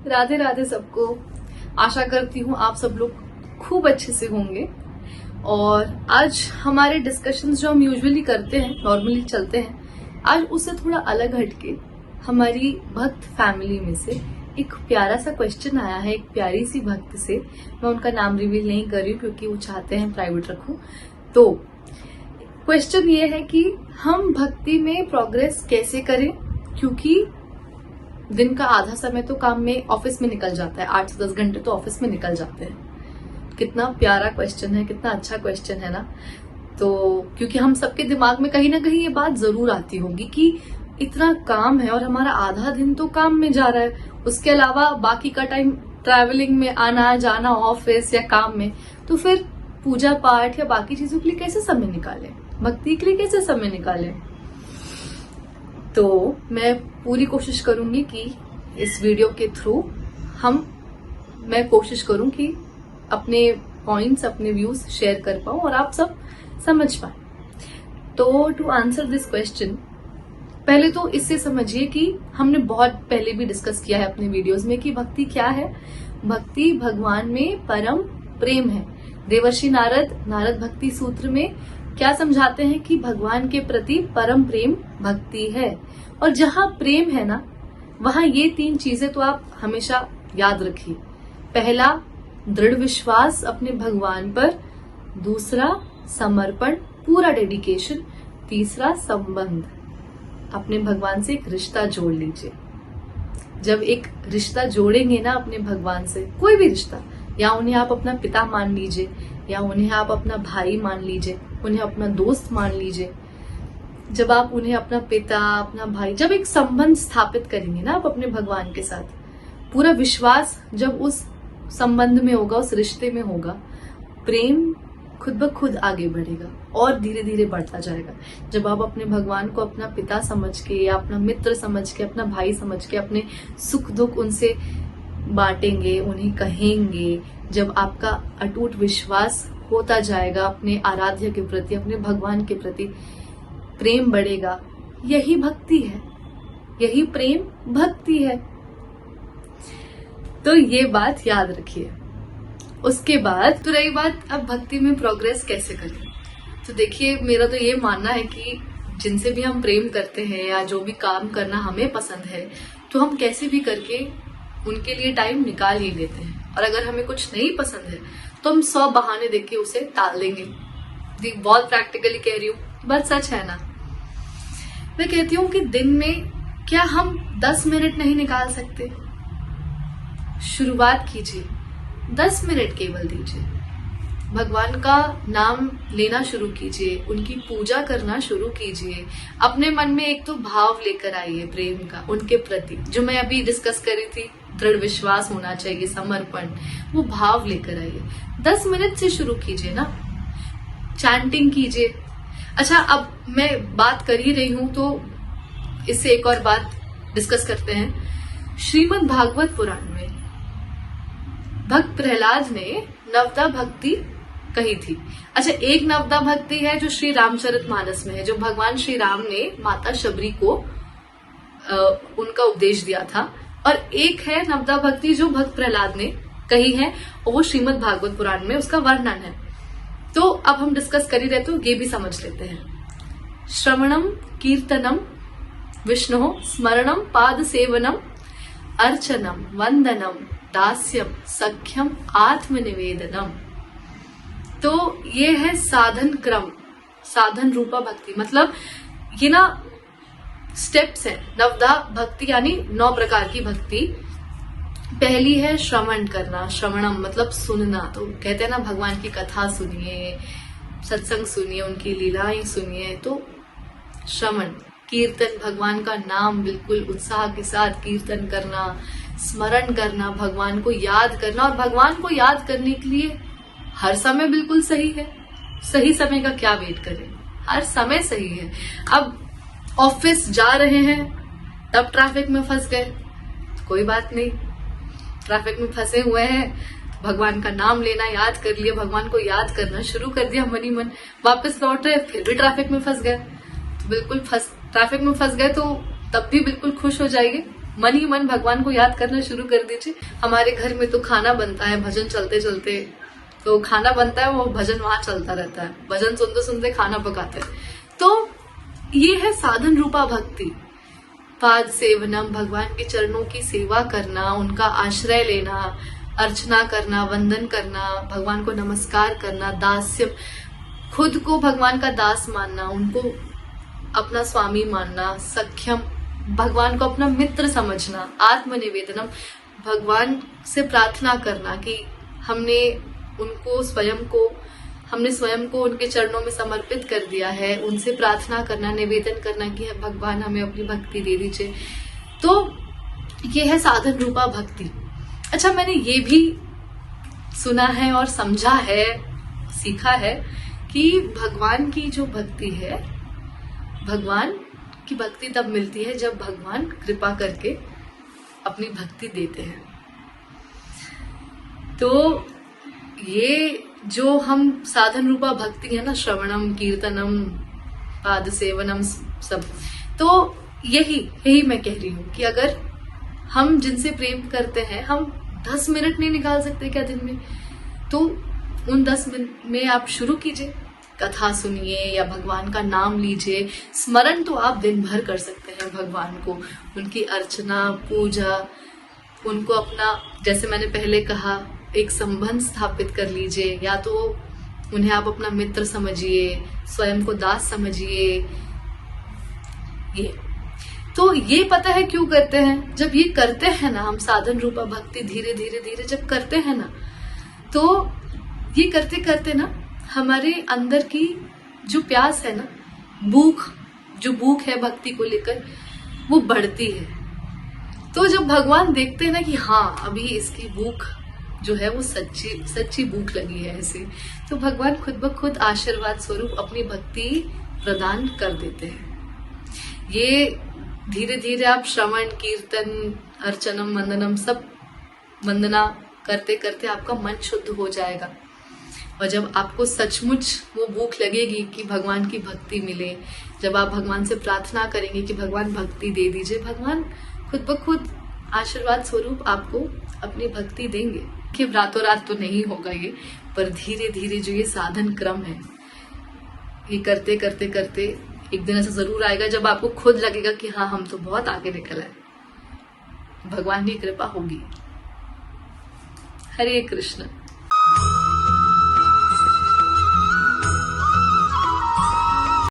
राधे राधे सबको। आशा करती हूँ आप सब लोग खूब अच्छे से होंगे। और आज हमारे डिस्कशंस जो हम यूजुअली करते हैं, नॉर्मली चलते हैं, आज उससे थोड़ा अलग हटके हमारी भक्त फैमिली में से एक प्यारा सा क्वेश्चन आया है, एक प्यारी सी भक्त से। मैं उनका नाम रिवील नहीं कर रही हूँ क्योंकि वो चाहते हैं प्राइवेट रखूं। तो क्वेश्चन ये है कि हम भक्ति में प्रोग्रेस कैसे करें, क्योंकि दिन का आधा समय तो काम में, ऑफिस में निकल जाता है। 8 से 10 घंटे तो ऑफिस में निकल जाते हैं। कितना प्यारा क्वेश्चन है, कितना अच्छा क्वेश्चन है ना। तो क्योंकि हम सबके दिमाग में कहीं ना कहीं ये बात जरूर आती होगी कि इतना काम है और हमारा आधा दिन तो काम में जा रहा है, उसके अलावा बाकी का टाइम ट्रैवलिंग में, आना जाना ऑफिस या काम में, तो फिर पूजा पाठ या बाकी चीजों के लिए कैसे समय निकालें, भक्ति के लिए कैसे समय निकालें। तो मैं पूरी कोशिश करूंगी कि इस वीडियो के थ्रू मैं कोशिश करूं कि अपने पॉइंट्स, अपने व्यूज शेयर कर पाऊं और आप सब समझ पाए। तो टू आंसर दिस क्वेश्चन, पहले तो इससे समझिए कि हमने बहुत पहले भी डिस्कस किया है अपने वीडियोस में कि भक्ति क्या है। भक्ति भगवान में परम प्रेम है। देवर्षि नारद भक्ति सूत्र में क्या समझाते हैं कि भगवान के प्रति परम प्रेम भक्ति है। और जहां प्रेम है ना, वहां ये 3 चीजें तो आप हमेशा याद रखिए। पहला, दृढ़ विश्वास अपने भगवान पर। दूसरा, समर्पण, पूरा डेडिकेशन। तीसरा, संबंध, अपने भगवान से एक रिश्ता जोड़ लीजिए। जब एक रिश्ता जोड़ेंगे ना अपने भगवान से, कोई भी रिश्ता, या उन्हें आप अपना पिता मान लीजिए, या उन्हें आप अपना भाई मान लीजिए, उन्हें अपना दोस्त मान लीजिए। जब आप उन्हें अपना पिता, अपना भाई, जब एक संबंध स्थापित करेंगे ना आप अपने भगवान के साथ, पूरा विश्वास जब उस संबंध में होगा, उस रिश्ते में होगा, प्रेम खुद ब खुद आगे बढ़ेगा और धीरे धीरे बढ़ता जाएगा। जब आप अपने भगवान को अपना पिता समझ के, या अपना मित्र समझ के, अपना भाई समझ के अपने सुख दुख उनसे बांटेंगे, उन्हें कहेंगे, जब आपका अटूट विश्वास होता जाएगा अपने आराध्य के प्रति, अपने भगवान के प्रति, प्रेम बढ़ेगा। यही भक्ति है, यही प्रेम भक्ति है। तो ये बात याद रखिए। उसके बाद तो रही बात अब भक्ति में प्रोग्रेस कैसे करें। तो देखिए, मेरा तो ये मानना है कि जिनसे भी हम प्रेम करते हैं या जो भी काम करना हमें पसंद है, तो हम कैसे भी करके उनके लिए टाइम निकाल ही लेते हैं। और अगर हमें कुछ नहीं पसंद है तो हम 100 बहाने देके उसे टाल देंगे। बहुत प्रैक्टिकली कह रही हूँ, बात सच है ना। मैं कहती हूँ कि दिन में क्या हम 10 मिनट नहीं निकाल सकते? शुरुआत कीजिए, 10 मिनट केवल दीजिए। भगवान का नाम लेना शुरू कीजिए, उनकी पूजा करना शुरू कीजिए। अपने मन में एक तो भाव लेकर आइए प्रेम का उनके प्रति, जो मैं अभी डिस्कस कर रही थी, दृढ़ विश्वास होना चाहिए, समर्पण, वो भाव लेकर आइए। 10 मिनट से शुरू कीजिए ना, चैंटिंग कीजिए। अच्छा, अब मैं बात कर ही रही हूं तो इससे एक और बात डिस्कस करते हैं। श्रीमद् भागवत पुराण में भक्त प्रहलाद ने नवदा भक्ति कही थी। अच्छा, एक नवदा भक्ति है जो श्री रामचरितमानस में है, जो भगवान श्री राम ने माता शबरी को उनका उपदेश दिया था। और एक है नवदा भक्ति जो भक्त प्रहलाद ने कही है, और वो श्रीमद् भागवत पुराण में उसका वर्णन है। तो अब हम डिस्कस कर ही रहे तो ये भी समझ लेते हैं। श्रवणम कीर्तनम विष्णु स्मरणम पाद सेवनम अर्चनम वंदनम दास्यम सख्यम आत्मनिवेदनम। तो ये है साधन क्रम, साधन रूपा भक्ति। मतलब ये ना स्टेप्स है। नवदा भक्ति यानी 9 प्रकार की भक्ति। पहली है श्रवण करना। श्रवणम मतलब सुनना। तो कहते हैं ना, भगवान की कथा सुनिए, सत्संग सुनिए, उनकी लीलाएं सुनिए। तो श्रवण। कीर्तन, भगवान का नाम बिल्कुल उत्साह के साथ कीर्तन करना, स्मरण करना, भगवान को याद करना। और भगवान को याद करने के लिए हर समय बिल्कुल सही है। सही समय का क्या वेट करें, हर समय सही है। अब ऑफिस जा रहे हैं, तब ट्रैफिक में फंस गए, कोई बात नहीं, ट्रैफिक में फंसे हुए हैं, भगवान का नाम लेना याद कर लिया, भगवान को याद करना शुरू कर दिया मन ही मन। वापस लौट रहे, फिर भी ट्रैफिक में फंस गए, तो बिल्कुल ट्रैफिक में फंस गए तो तब भी बिल्कुल खुश हो जाइए, मन ही मन भगवान को याद करना शुरू कर दीजिए। हमारे घर में तो खाना बनता है भजन चलते चलते, तो खाना बनता है वो भजन वहां चलता रहता है, भजन सुनते सुनते खाना पकाते हैं। तो ये है साधन रूपा भक्ति। पाद सेवनम, भगवान के चरणों की सेवा करना, उनका आश्रय लेना, अर्चना करना, वंदन करना, भगवान को नमस्कार करना, दास्यम, खुद को भगवान का दास मानना, उनको अपना स्वामी मानना, सख्यम, भगवान को अपना मित्र समझना, आत्मनिवेदनम, भगवान से प्रार्थना करना कि हमने स्वयं को उनके चरणों में समर्पित कर दिया है, उनसे प्रार्थना करना, निवेदन करना कि भगवान हमें अपनी भक्ति दे दीजिए। तो ये है साधन रूपा भक्ति। अच्छा, मैंने ये भी सुना है और समझा है, सीखा है कि भगवान की जो भक्ति है, भगवान की भक्ति तब मिलती है जब भगवान कृपा करके अपनी भक्ति देते हैं। तो ये जो हम साधन रूपा भक्ति है ना, श्रवणम, कीर्तनम, पाद सेवनम, सब, तो यही मैं कह रही हूँ कि अगर हम जिनसे प्रेम करते हैं, हम 10 मिनट नहीं निकाल सकते क्या दिन में, तो उन 10 मिनट में आप शुरू कीजिए, कथा सुनिए या भगवान का नाम लीजिए। स्मरण तो आप दिन भर कर सकते हैं भगवान को, उनकी अर्चना, पूजा, उनको अपना, जैसे मैंने पहले कहा, एक संबंध स्थापित कर लीजिए, या तो उन्हें आप अपना मित्र समझिए, स्वयं को दास समझिए। ये पता है क्यों करते हैं? जब ये करते हैं ना हम, साधन रूपा भक्ति धीरे धीरे जब करते हैं ना, तो ये करते करते ना हमारे अंदर की जो प्यास है ना, जो भूख है भक्ति को लेकर, वो बढ़ती है। तो जब भगवान देखते हैं ना कि हाँ, अभी इसकी भूख जो है वो सच्ची भूख लगी है ऐसे, तो भगवान खुद ब खुद आशीर्वाद स्वरूप अपनी भक्ति प्रदान कर देते हैं। ये धीरे धीरे आप श्रवण, कीर्तन, अर्चनम, वंदनम, सब वंदना करते करते आपका मन शुद्ध हो जाएगा। और जब आपको सचमुच वो भूख लगेगी कि भगवान की भक्ति मिले, जब आप भगवान से प्रार्थना करेंगे कि भगवान भक्ति दे दीजिए, भगवान खुद ब खुद आशीर्वाद स्वरूप आपको अपनी भक्ति देंगे। कि रातों रात तो नहीं होगा ये, पर धीरे धीरे जो ये साधन क्रम है, ये करते करते करते एक दिन ऐसा जरूर आएगा जब आपको खुद लगेगा कि हाँ, हम तो बहुत आगे निकल आए, भगवान की कृपा होगी। हरे कृष्ण।